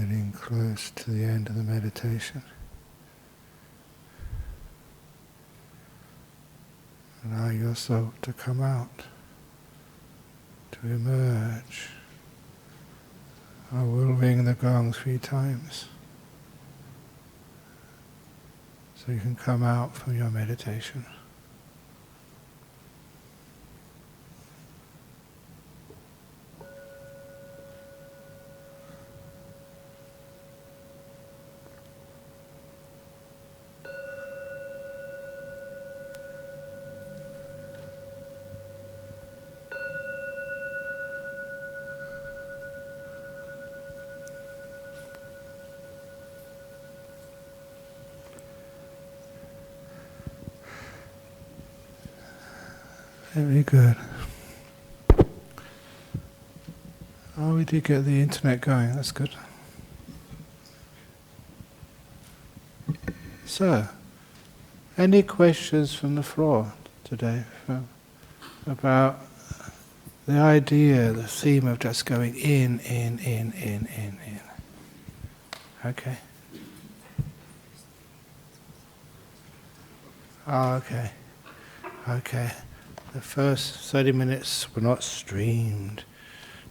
Getting close to the end of the meditation. Allow yourself to come out, to emerge. I will ring the gong 3 times, so you can come out from your meditation. Very good. Oh, we did get the internet going, that's good. So, any questions from the floor today about the idea, the theme of just going in. Okay. Oh, okay. Okay. The first 30 minutes were not streamed.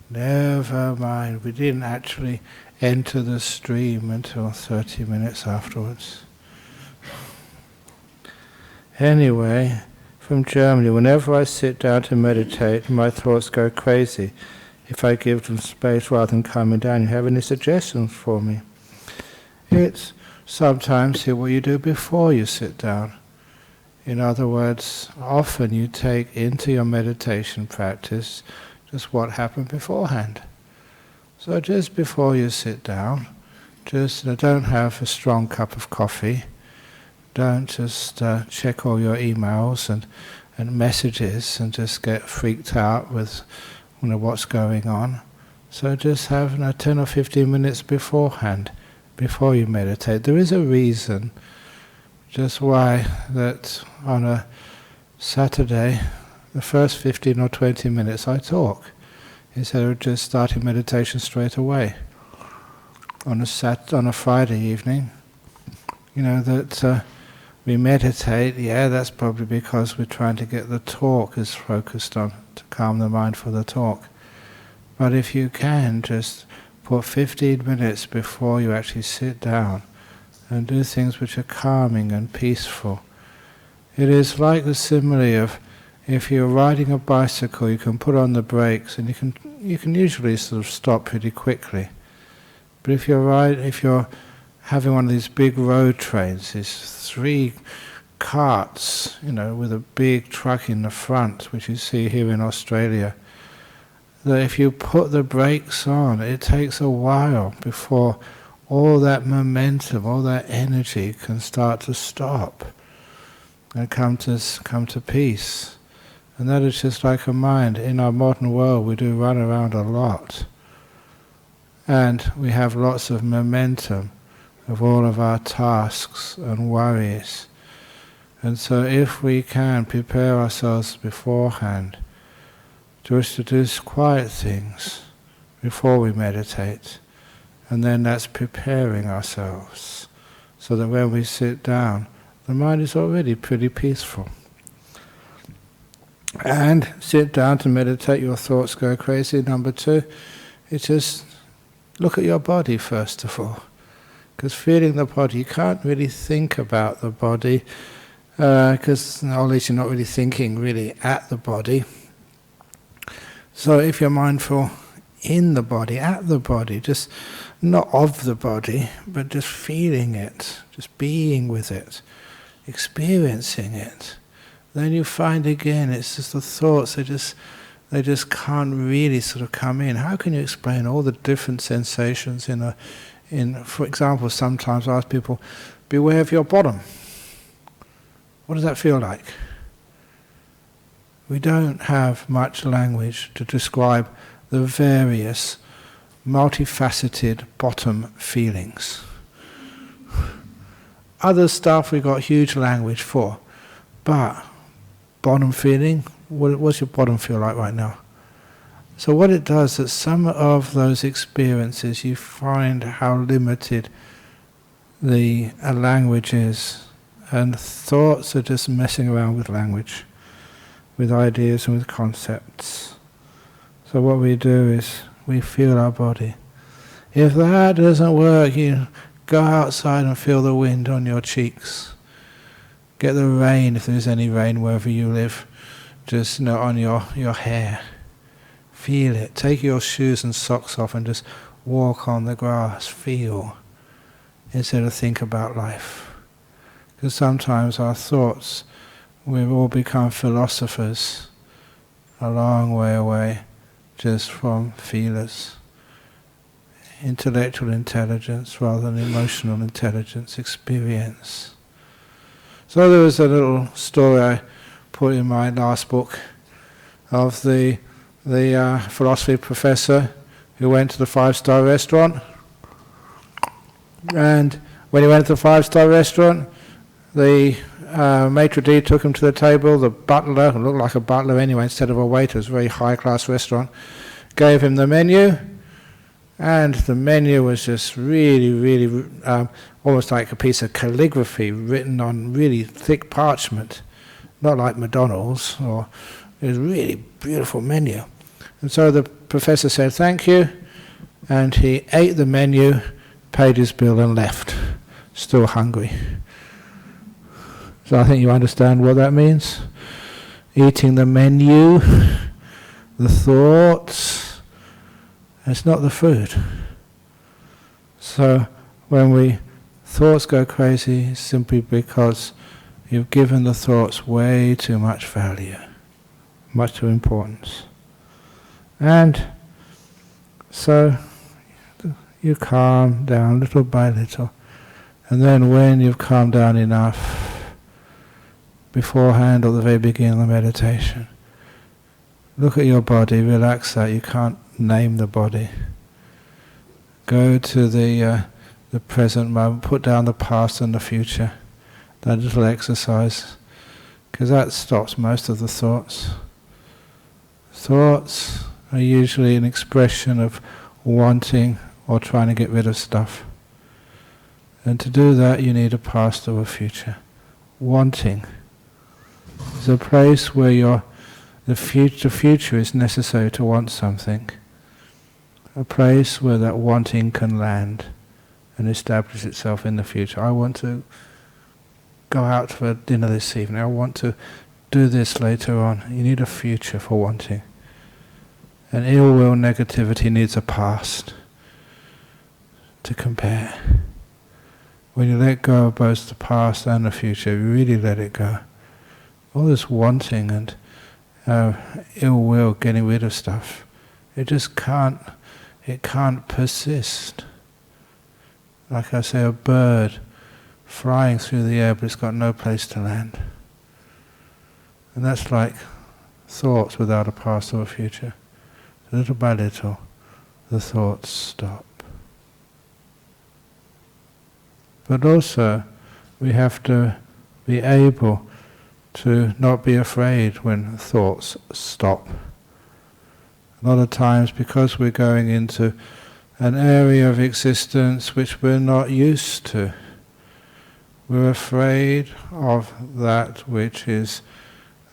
Never mind, we didn't actually enter the stream until 30 minutes afterwards. Anyway, from Germany, whenever I sit down to meditate, my thoughts go crazy. If I give them space rather than calming down, you have any suggestions for me? It's sometimes what you do before you sit down. In other words, often you take into your meditation practice just what happened beforehand. So just before you sit down, just don't have a strong cup of coffee. Don't just check all your emails and messages and just get freaked out with what's going on. So just have 10 or 15 minutes beforehand, before you meditate. There is a reason just why that on a Saturday, the first 15 or 20 minutes I talk, instead of just starting meditation straight away. On a Friday evening, that we meditate, that's probably because we're trying to get the talk as focused on, to calm the mind for the talk. But if you can, just put 15 minutes before you actually sit down, and do things which are calming and peaceful. It is like the simile of if you're riding a bicycle, you can put on the brakes and you can usually sort of stop pretty quickly. But if you're having one of these big road trains, these 3 carts, with a big truck in the front, which you see here in Australia, that if you put the brakes on, it takes a while before all that momentum, all that energy can start to stop and come to peace. And that is just like a mind. In our modern world, we do run around a lot. And we have lots of momentum of all of our tasks and worries. And so if we can prepare ourselves beforehand just to do quiet things before we meditate, and then that's preparing ourselves so that when we sit down, the mind is already pretty peaceful. And sit down to meditate, your thoughts go crazy. Number 2, it's just look at your body first of all. Because feeling the body, you can't really think about the body, because at least you're not really thinking really at the body. So if you're mindful in the body, at the body, just not of the body, but just feeling it, just being with it, experiencing it, then you find again it's just the thoughts, they just can't really sort of come in. How can you explain all the different sensations for example, sometimes I ask people, beware of your bottom. What does that feel like? We don't have much language to describe the various multifaceted bottom feelings. Other stuff we got huge language for, but bottom feeling, what's your bottom feel like right now? So what it does is some of those experiences, you find how limited the language is, and thoughts are just messing around with language, with ideas and with concepts. So what we do is we feel our body. If that doesn't work, you go outside and feel the wind on your cheeks. Get the rain, if there's any rain wherever you live, just on your hair. Feel it. Take your shoes and socks off and just walk on the grass. Feel, instead of think about life. Because sometimes our thoughts, we've all become philosophers a long way away just from feelers. Intellectual intelligence rather than emotional intelligence, experience. So there was a little story I put in my last book of the philosophy professor who went to the 5-star restaurant, and when he went to the 5-star restaurant, the maitre d' took him to the table. The butler, who looked like a butler anyway instead of a waiter, it was a very high-class restaurant, gave him the menu. And the menu was just really, almost like a piece of calligraphy written on really thick parchment, not like McDonald's. It was a really beautiful menu. And so the professor said, "Thank you," and he ate the menu, paid his bill and left, still hungry. So I think you understand what that means. Eating the menu, the thoughts, it's not the food. So when thoughts go crazy, it's simply because you've given the thoughts way too much value, much too importance. And so you calm down little by little. And then when you've calmed down enough, beforehand or at the very beginning of the meditation, look at your body, relax that. You can't name the body. Go to the present moment, put down the past and the future. That little exercise, because that stops most of the thoughts. Thoughts are usually an expression of wanting or trying to get rid of stuff. And to do that you need a past or a future. Wanting is a place where the future is necessary to want something. A place where that wanting can land and establish itself in the future. I want to go out for dinner this evening. I want to do this later on. You need a future for wanting. And ill will, negativity needs a past to compare. When you let go of both the past and the future, you really let it go. All this wanting and ill will, getting rid of stuff, it just can't persist. Like I say, a bird flying through the air, but it's got no place to land. And that's like thoughts without a past or a future. Little by little, the thoughts stop. But also, we have to be able to not be afraid when thoughts stop. A lot of times, because we're going into an area of existence which we're not used to, we're afraid of that which is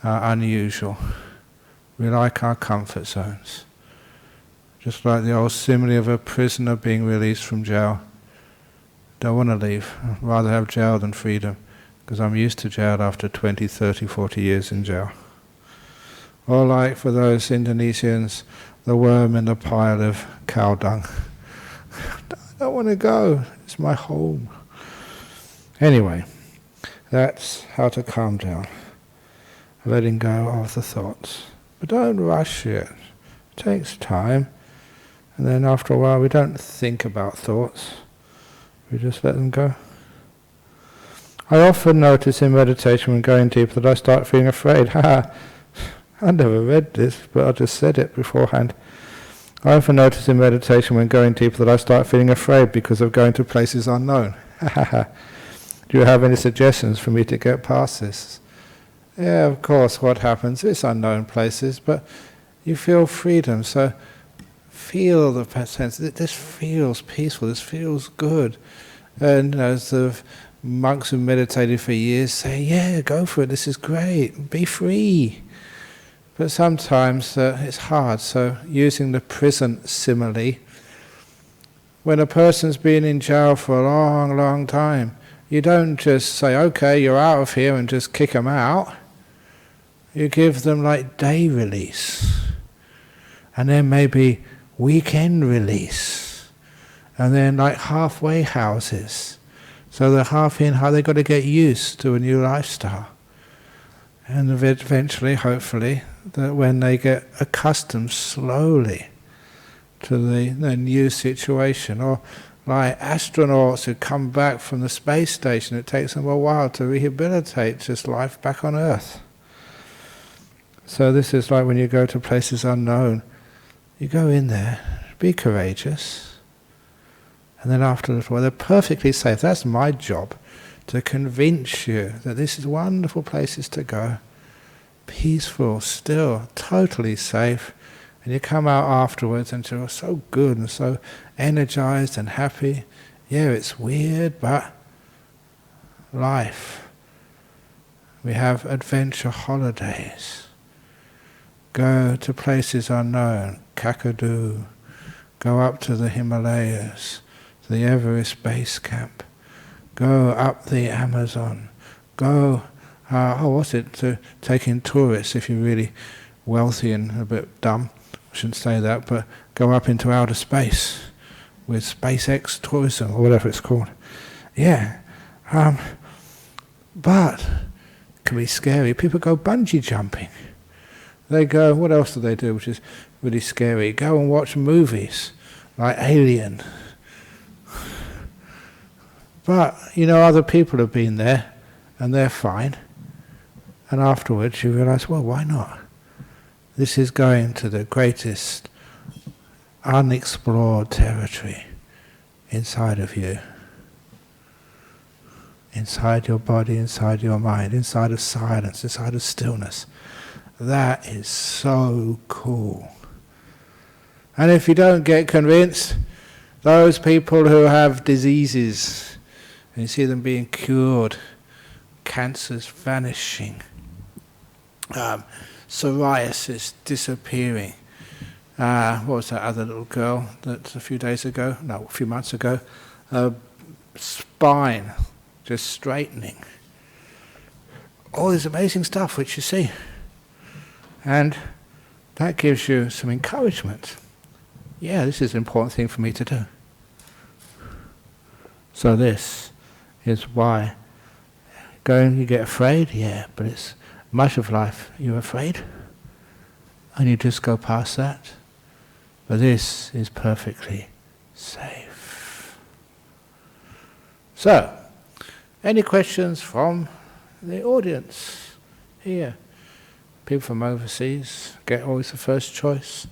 unusual. We like our comfort zones. Just like the old simile of a prisoner being released from jail. Don't want to leave. I'd rather have jail than freedom, because I'm used to jail after 20, 30, 40 years in jail. Or like for those Indonesians, the worm in the pile of cow dung. I don't want to go. It's my home. Anyway, that's how to calm down. Letting go of the thoughts. But don't rush it. It takes time. And then after a while we don't think about thoughts. We just let them go. I often notice in meditation when going deeper that I start feeling afraid. I never read this, but I just said it beforehand. I often notice in meditation when going deeper that I start feeling afraid because of going to places unknown. Do you have any suggestions for me to get past this? Yeah, of course, what happens? It's unknown places, but you feel freedom. So feel the sense that this feels peaceful, this feels good. And as the monks who meditated for years say, yeah, go for it, this is great, be free. But sometimes it's hard, so using the prison simile, when a person's been in jail for a long, long time, you don't just say, okay, you're out of here, and just kick them out. You give them like day release, and then maybe weekend release, and then like halfway houses. So they're half in, how they've got to get used to a new lifestyle. And eventually, hopefully, that when they get accustomed slowly to the new situation, or like astronauts who come back from the space station, it takes them a while to rehabilitate just life back on Earth. So this is like when you go to places unknown, you go in there, be courageous, and then after a little while they're perfectly safe. That's my job, to convince you that this is wonderful places to go, peaceful, still, totally safe, and you come out afterwards and you're so good and so energized and happy. Yeah, it's weird, but life. We have adventure holidays. Go to places unknown, Kakadu, go up to the Himalayas, to the Everest base camp, go up the Amazon, go, to take in tourists if you're really wealthy and a bit dumb, I shouldn't say that, but go up into outer space with SpaceX tourism, or whatever it's called. Yeah, but it can be scary. People go bungee jumping. They go, what else do they do, which is really scary? Go and watch movies like Alien. But, other people have been there, and they're fine. And afterwards you realize, well, why not? This is going to the greatest unexplored territory inside of you. Inside your body, inside your mind, inside of silence, inside of stillness. That is so cool. And if you don't get convinced, those people who have diseases, and you see them being cured, cancers vanishing, psoriasis disappearing. What was that other little girl that a few months ago, spine just straightening. All this amazing stuff which you see. And that gives you some encouragement. Yeah, this is an important thing for me to do. So this is why you get afraid, yeah, but it's much of life you're afraid, and you just go past that. But this is perfectly safe. So, any questions from the audience here? People from overseas get always the first choice,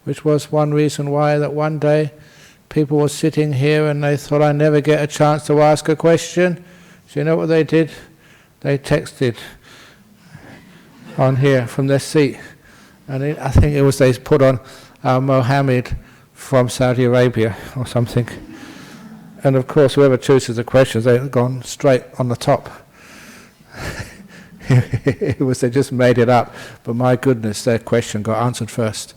which was one reason why that one day people were sitting here and they thought, I never get a chance to ask a question. So you know what they did? They texted on here from their seat. And I think it was they put on Mohammed from Saudi Arabia or something. And of course, whoever chooses the questions, they've gone straight on the top. They just made it up. But my goodness, their question got answered first.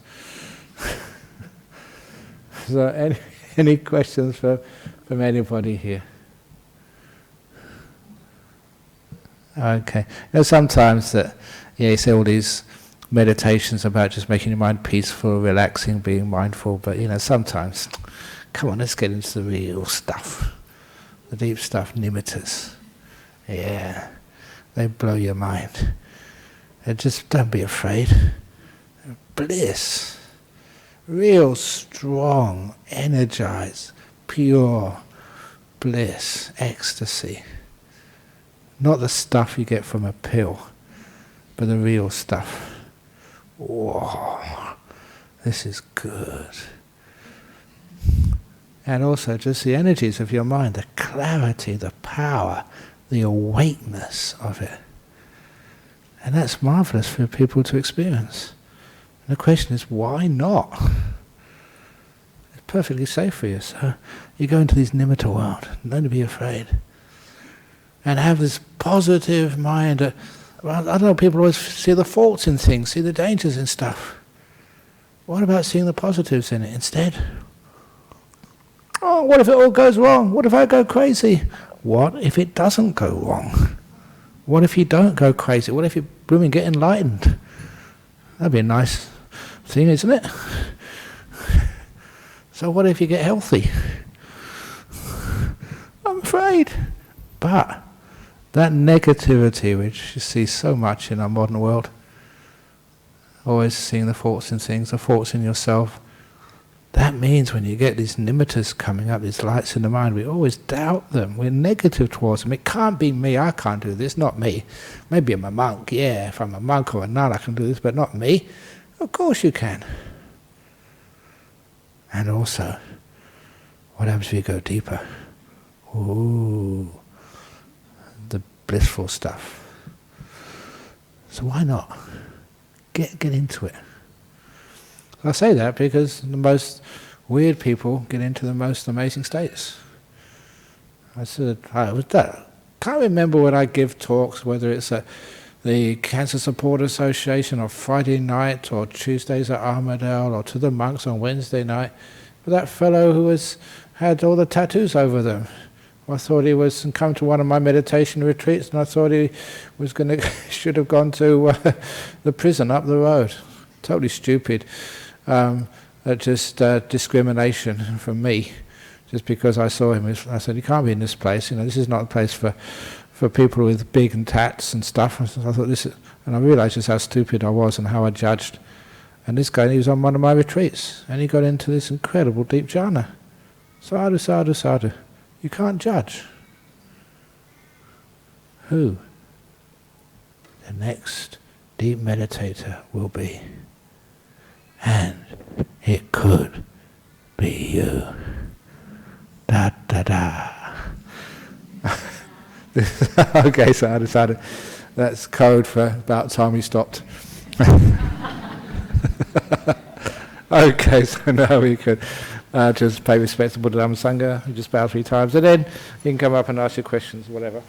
So any questions from anybody here? Okay. Sometimes you say all these meditations about just making your mind peaceful, relaxing, being mindful, but sometimes, come on, let's get into the real stuff. The deep stuff, nimittas. Yeah. They blow your mind. And just don't be afraid. Bliss. Real strong, energized, pure bliss, ecstasy. Not the stuff you get from a pill, but the real stuff. Whoa, this is good. And also just the energies of your mind, the clarity, the power, the awakeness of it. And that's marvelous for people to experience. The question is, why not? It's perfectly safe for you. So you go into this nimitta world, don't be afraid. And have this positive mind. I don't know, people always see the faults in things, see the dangers in stuff. What about seeing the positives in it instead? Oh, what if it all goes wrong? What if I go crazy? What if it doesn't go wrong? What if you don't go crazy? What if you blooming get enlightened? That'd be a nice thing, isn't it? So what if you get healthy? I'm afraid. But that negativity, which you see so much in our modern world, always seeing the faults in things, the faults in yourself, that means when you get these nimittas coming up, these lights in the mind, we always doubt them. We're negative towards them. It can't be me. I can't do this. Not me. Maybe I'm a monk. Yeah, if I'm a monk or a nun, I can do this, but not me. Of course you can. And also, what happens if you go deeper? Ooh, the blissful stuff. So why not? Get into it. I say that because the most weird people get into the most amazing states. I can't remember when I give talks, whether it's at the Cancer Support Association or Friday night or Tuesdays at Armadale or to the monks on Wednesday night, but that fellow who had all the tattoos over them. I thought he was come to one of my meditation retreats, and I thought he was should have gone to the prison up the road. Totally stupid. Just discrimination from me, just because I saw him. I said, "You can't be in this place. This is not a place for people with big and tats and stuff." I thought this is, and I realised just how stupid I was and how I judged. And this guy, he was on one of my retreats, and he got into this incredible deep jhana. Sadhu, sadhu, sadhu. You can't judge. Who the next deep meditator will be. And it could be you. Da da da. Okay, sadhu, sadhu. That's code for about time we stopped. Okay, so now we could just pay respect to Buddha Dhamma Sangha, just bow 3 times, and then you can come up and ask your questions, whatever.